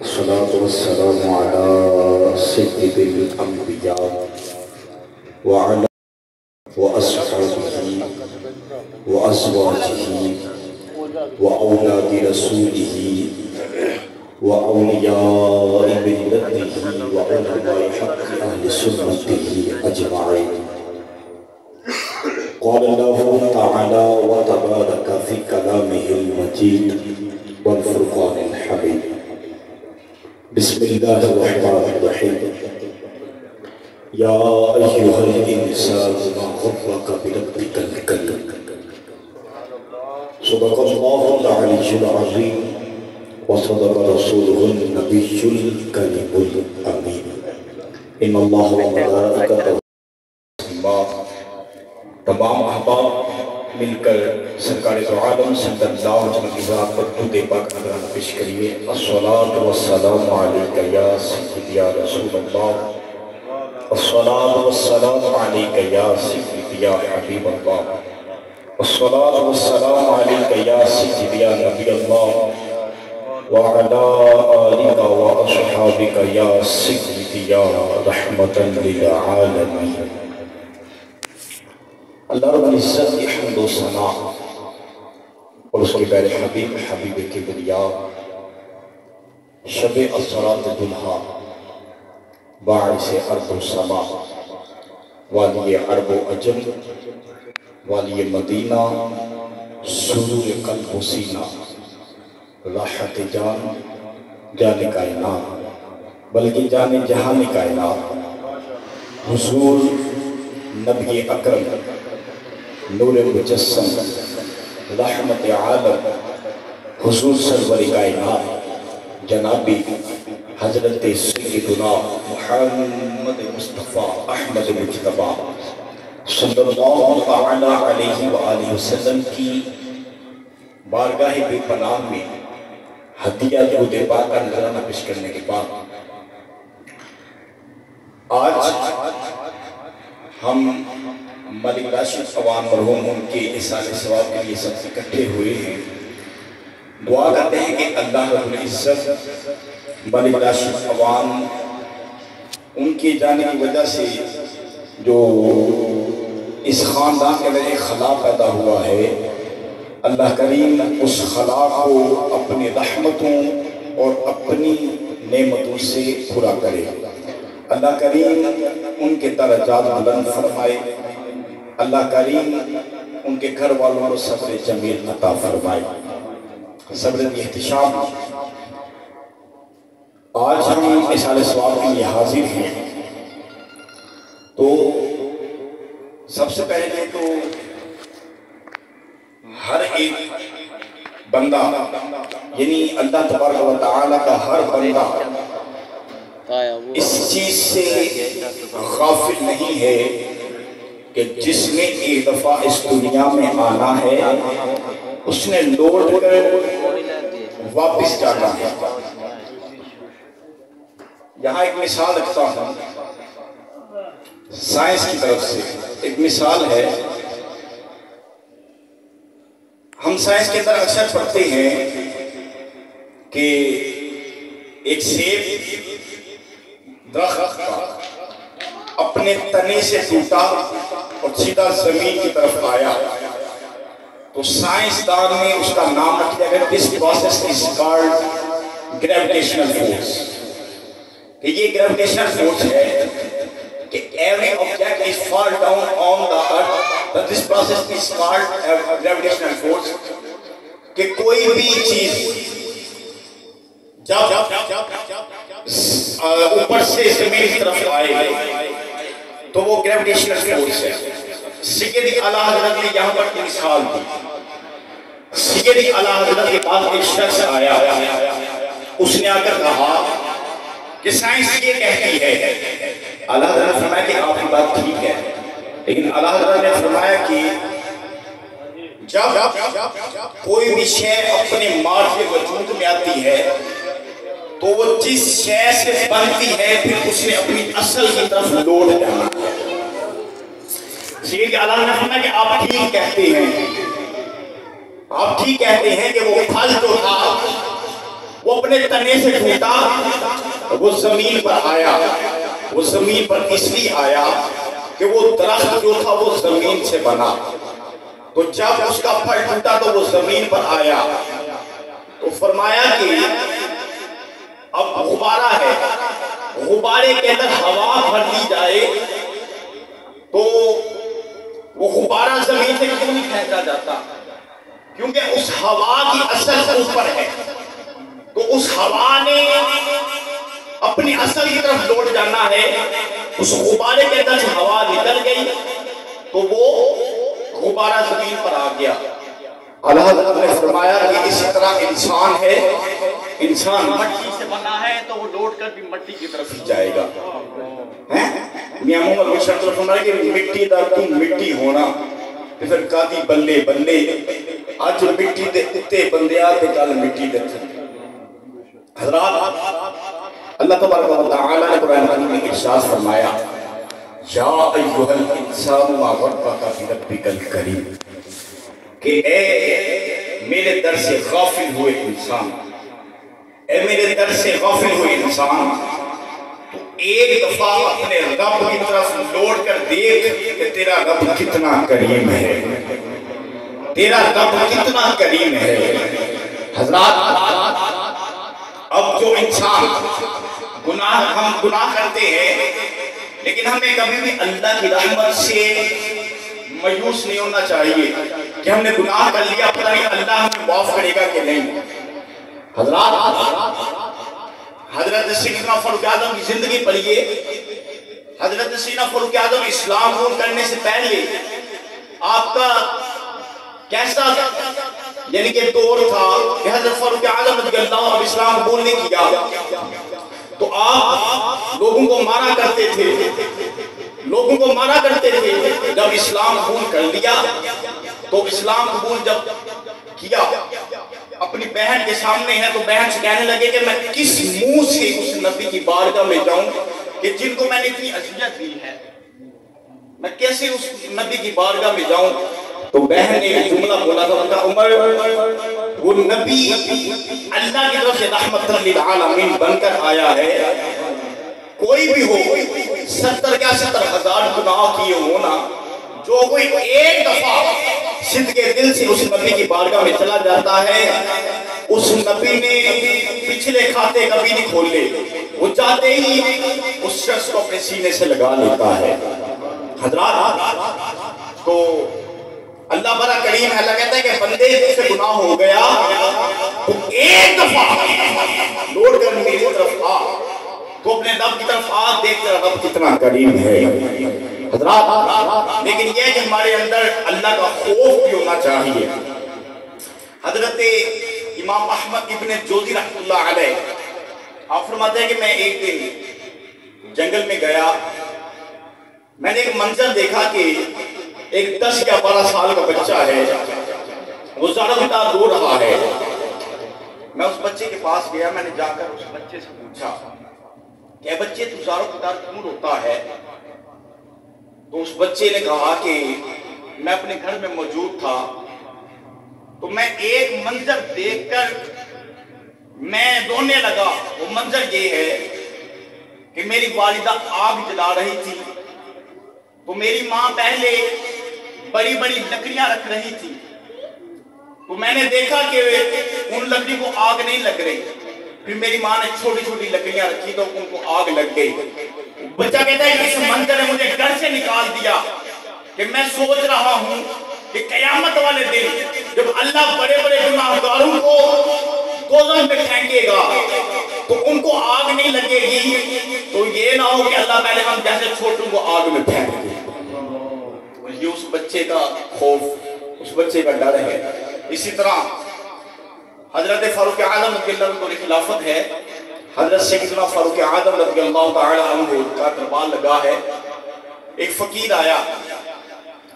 الصلاة والسلام على سيد الأنبياء وعلى وأصحابه وأزواجه وأولاد رسوله وأولياء ملته وعلماء حق أهل سنته أجمعين. قال الله تعالى وتبارك في كلامه المجيد والفرقان الحميد. بسم الله الرحمن الرحيم. يا أيها الإنسان ما غرك بربك الكريم. صدق الله العلي العظيم وصدق رسوله النبي الكريم الأمين. إن الله وملائكته تمام احباب مل کر سرکار دو عالم صلی اللہ علیہ وسلم کی ذات پر درود پاک نذرانہ پیش کریے. الصلاۃ والسلام علیک یا سیدی یا رسول اللہ. الصلاۃ والسلام علیک یا سیدی یا حبیب اللہ. الصلاۃ والسلام علیک یا سیدی یا نبی اللہ وعلی آلک واصحابک یا سیدی یا رحمتا للعالمین. اللہ رب العزت کی حمد و ثنا اور اس کے پیارے حبیب کبریا شب اسرات دلہا باعث ارض و سما والی عرب و عجم والی مدینہ سرور قلب و سینہ راحت جان جان کائنات بلکہ جان جہان کائنات حضور نبی اکرم نور مجسم رحمت عالم حضور سرور کائنات جنابی حضرت سیدنا محمد مصطفیٰ احمد مجتبی صلی اللہ علیہ وآلہ وسلم کی بارگاہ بے پناہ میں ہدیہ درود پاک کا نذرانہ پیش کرنے کے بعد آج ہم ملک راشد عوان مرحوم ان کے احسان ثواب کے لیے سب اکٹھے ہوئے ہیں. دعا کرتے ہیں کہ اللہ رب العزت ملک راشد عوان ان کے جانے کی وجہ سے جو اس خاندان کے اندر ایک خلا پیدا ہوا ہے، اللہ کریم اس خلا کو اپنی رحمتوں اور اپنی نعمتوں سے پورا کرے. اللہ کریم ان کے درجات بلند فرمائے. اللہ کریم ان کے گھر والوں کو صبر جمیل عطا فرمائے. صبر احتشام آج ہم احسان ثواب کے لیے حاضر ہیں. تو سب سے پہلے تو ہر ایک بندہ یعنی اللہ تبارک و تعالی کا ہر بندہ اس چیز سے غافل نہیں ہے کہ جس نے ایک دفعہ اس دنیا میں آنا ہے اس نے لوٹ کر واپس جانا ہے. یہاں ایک مثال رکھتا ہوں سائنس کی طرف سے. ایک مثال ہے، ہم سائنس کے اندر اکثر پڑھتے ہیں کہ ایک سیب درخت اپنے تنے سے ٹوٹا اور سیدھا زمین کی طرف آیا تو سائنسدان نے اس کا نام رکھ دیا کہ this process is called gravitational force. کہ یہ gravitational force ہے کہ every object is fall down on the earth, but this process is called gravitational force. کہ کوئی بھی چیز جب اوپر سے زمین کی طرف آئے تو وہ گریویٹیشنل فورس ہے. سیدی اعلیٰ حضرت نے یہاں پر ایک مثال دی. سیدی اعلیٰ حضرت کے پاس ایک شخص آیا، اس نے آ کر کہا کہ سائنس یہ کہتی ہے. اعلیٰ حضرت نے فرمایا کہ آپ کی بات ٹھیک ہے، لیکن اعلیٰ حضرت نے فرمایا کہ جب کوئی بھی شے اپنے ماضی وجود میں آتی ہے تو وہ جس شے سے بنتی ہے پھر اس نے اپنی اصل کی طرف لوٹ جانا. سید اعلیٰ نے فرمایا کہ آپ ٹھیک کہتے ہیں، آپ ٹھیک کہتے ہیں کہ وہ پھل جو تھا وہ اپنے تنے سے ٹوٹا، وہ زمین پر آیا، وہ زمین پر اس لیے آیا کہ وہ درخت جو تھا وہ زمین سے بنا، تو جب اس کا پھل ٹوٹا تو وہ زمین پر آیا، تو فرمایا کہ اب غبارہ ہے، غبارے کے اندر ہوا بھر دی جائے تو وہ غبارہ زمین سے کیوں نہیں پھینکا جاتا؟ کیونکہ اس ہوا کی اصل اوپر ہے، تو اس ہوا نے اپنی اصل کی طرف لوٹ جانا ہے، اس غبارے کے اندر سے ہوا نکل گئی تو وہ غبارہ زمین پر آ گیا۔ اللہ حضرت نے فرمایا کہ اسی طرح انسان ہے، انسان مٹی سے بنا ہے تو وہ لوٹ کر بھی مٹی کی طرف ہی جائے گا۔ میاں محمد بشر فرمایا کہ مٹی دا تم مٹی ہونا تے پھر کادی بلے بلے، آج مٹی دے اتے بندیاں تے کل مٹی دے۔ حضرات اللہ تبارک و تعالی نے قرآن کریم میں ارشاد فرمایا یا ایھا الانسان ما غرک بربک الکریم، کہ اے میرے در سے غافل ہوئے انسان، اے میرے در سے غافل ہوئے انسان، تو ایک دفعہ اپنے رب کی طرف لوٹ کر دیکھ کہ تیرا رب کتنا کریم ہے، تیرا رب کتنا کریم ہے۔ حضرات اب جو انسان ہم گناہ کرتے ہیں، لیکن ہمیں کبھی بھی اللہ کی رحمت سے مایوس نہیں ہونا چاہیے کہ ہم نے گناہ کر لیا، پتہ نہیں اللہ ہمیں معاف کرے گا کہ نہیں۔ حضرات حضرت سیدنا فاروق اعظم کی زندگی پڑھیے، حضرت سیدنا فاروق اعظم اسلام قبول کرنے سے پہلے آپ کا کیسا یعنی کہ دور تھا کہ حضرت فاروق اعظم رضی اللہ عنہ اسلام قبول نہیں کیا تو آپ لوگوں کو مارا کرتے تھے، لوگوں کو مارا کرتے تھے۔ جب اسلام قبول کر لیا تو اسلام قبول جب کیا اپنی بہن کے سامنے ہے تو بہن سے کہنے لگے کہ میں کس منہ سے اس نبی کی بارگاہ میں جاؤں کہ جن کو میں نے اتنی اذیت دی ہے، میں کیسے اس نبی کی بارگاہ میں جاؤں؟ تو بہن نے ایک جملہ بولا تھا، عمر وہ نبی اللہ کی طرف سے رحمت للعالمین بن کر آیا ہے، کوئی بھی ہو 70 یا 70 ہزار گناہ کیے ہونا، جو کوئی ایک دفعہ صدقے دل سے اس نبی کی بارگاہ میں چلا جاتا ہے، اس نبی نے پچھلے کھاتے کبھی نہیں کھولے، وہ جاتے ہی اس شخص کو اپنے سینے سے لگا لیتا ہے۔ حضرات تو اللہ بڑا کریم ہے، اللہ کہتا ہے کہ بندے سے گناہ ہو گیا تو ایک دفعہ لوٹ کر میری طرف آ، تو اپنے رب کی طرف آ، دیکھ کر رب کتنا کریم ہے۔ حضرات لیکن یہ کہ ہمارے اندر اللہ کا خوف بھی ہونا چاہیے۔ حضرت امام احمد ابن جوزی رحمۃ اللہ علیہ آپ فرماتے ہیں کہ میں ایک دن جنگل میں گیا، میں نے ایک منظر دیکھا کہ ایک 10 یا 12 سال کا بچہ ہے، وہ زارہ بتا رو رہا ہے۔ میں اس بچے کے پاس گیا، میں نے جا کر اس بچے سے پوچھا کہ اے بچے تو زارہ بتا کیوں روتا ہے؟ تو اس بچے نے کہا کہ میں اپنے گھر میں موجود تھا تو میں ایک منظر دیکھ کر میں رونے لگا۔ وہ منظر یہ ہے کہ میری والدہ آگ جلا رہی تھی تو میری ماں پہلے بڑی بڑی لکڑیاں رکھ رہی تھی، تو میں نے دیکھا کہ ان لکڑی کو آگ نہیں لگ رہی، پھر میری ماں نے چھوٹی چھوٹی لکڑیاں رکھی تو ان کو آگ لگ گئی۔ بچہ کہتا ہے اس منظر نے مجھے گھر سے نکال دیا کہ میں سوچ رہا ہوں کہ قیامت والے دن جب اللہ بڑے بڑے گناہگاروں کو دوزخ میں پھینکے گا تو ان کو آگ نہیں لگے گی، تو یہ نہ ہو کہ اللہ پہلے ہم جیسے چھوٹوں کو آگ میں پھینک دے۔ یہ اس بچے کا خوف، اس بچے کا ڈر ہے۔ اسی طرح حضرت فاروق اعظم رضی اللہ عنہ کو خلافت ہے، حضرت سیدنا فاروق اعظم رضی اللہ تعالی عنہ کا دربار لگا ہے، ایک فقیر آیا،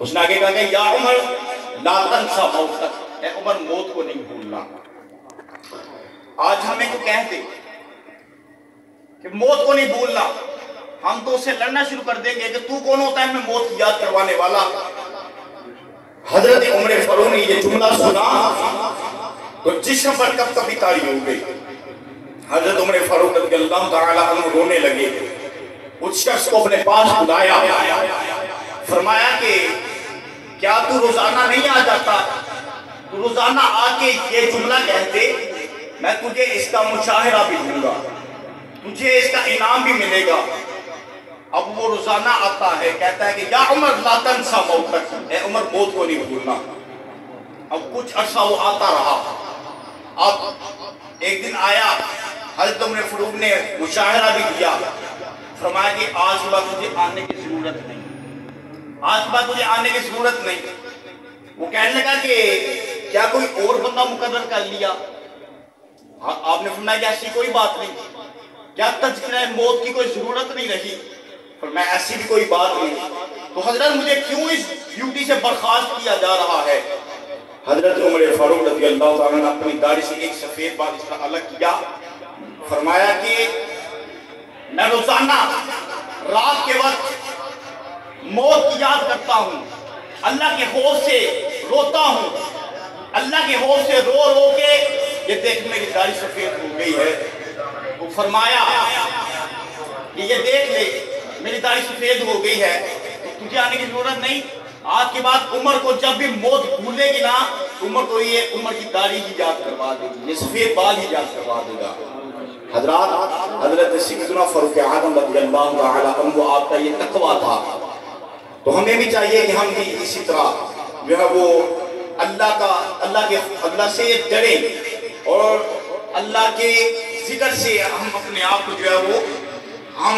اس نے آگے کہا کہ یا عمر لا تنسا موتک، اے عمر موت کو نہیں بھولنا۔ آج ہمیں کو کہہ دے کہ موت کو نہیں بھولنا، ہم تو اسے لڑنا شروع کر دیں گے کہ تو کون ہوتا ہے ہمیں موت کی یاد کروانے والا۔ حضرت عمر فاروق نے یہ جملہ سنا تو جسم پر کب کبھی تاری ہو گئی، حضرت عمر فاروق رضی اللہ تعالیٰ عنہ رونے لگے. اس شخص کو اپنے پاس بلایا, فرمایا کہ کیا تو روزانہ نہیں آ جاتا؟ تو روزانہ آ کے یہ جملہ کہتے, میں تجھے اس کا مشاہرہ بھی دوں گا, تجھے اس کا انعام بھی ملے گا. اب وہ روزانہ آتا ہے, کہتا ہے کہ یا عمر لا تنسا موتک, اے عمر موت کو نہیں بھولنا. اب کچھ عرصہ وہ آتا رہا. اب ایک دن آیا, حضرت عمر فاروق نے مشاہرہ بھی دیا, فرمایا کہ آج کے بعد تجھے آنے کی ضرورت نہیں, آج کے بعد تجھے آنے کی ضرورت نہیں. وہ کہنے لگا کہ کیا کوئی اور بندہ مقرر کر لیا؟ آپ نے فرمایا کہ ایسی کوئی بات نہیں. کیا تذکرہ موت کی کوئی ضرورت نہیں رہی؟ فرمایا ایسی بھی کوئی بات نہیں. تو حضرت مجھے کیوں اس ڈیوٹی سے برخاست کیا جا رہا ہے؟ حضرت عمر فاروق رضی اللہ تعالیٰ نے اپنی داڑھی سے ایک سفید بال اس کا الگ کیا, فرمایا کہ میں روزانہ رات کے وقت موت کی یاد کرتا ہوں, اللہ کے خوف سے روتا ہوں, اللہ کے خوف سے رو رو کے یہ دیکھ میری داڑھی سفید ہو گئی ہے. وہ فرمایا کہ یہ دیکھ لے میری داڑھی سفید ہو گئی ہے, تو تجھے آنے کی ضرورت نہیں. آج کے بعد عمر کو جب بھی موت بھولے گی نا, عمر کو یہ عمر کی داڑھی ہی یاد کروا دے گی, یہ سفید بال ہی یاد کروا دے گا. حضرات, حضرت سیدنا فاروق اعظم رضی اللہ تعالیٰ عنہ آپ کا یہ تقویٰ تھا. تو ہمیں بھی چاہیے کہ ہم بھی اسی طرح جو ہے وہ اللہ سے ڈریں اور اللہ کے ذکر سے ہم اپنے آپ کو جو ہے وہ ہم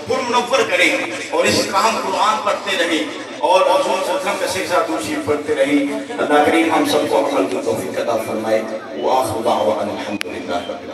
پرمنور کریں, اور اس طرح ہم قرآن پڑھتے رہیں اور رسول صلی اللہ علیہ وسلم کا سکسہ دوشی پڑھتے رہیں. اللہ کریم ہم سب کو عمل کی توفیق عطا فرمائے. وآخر دعوانا الحمدللہ.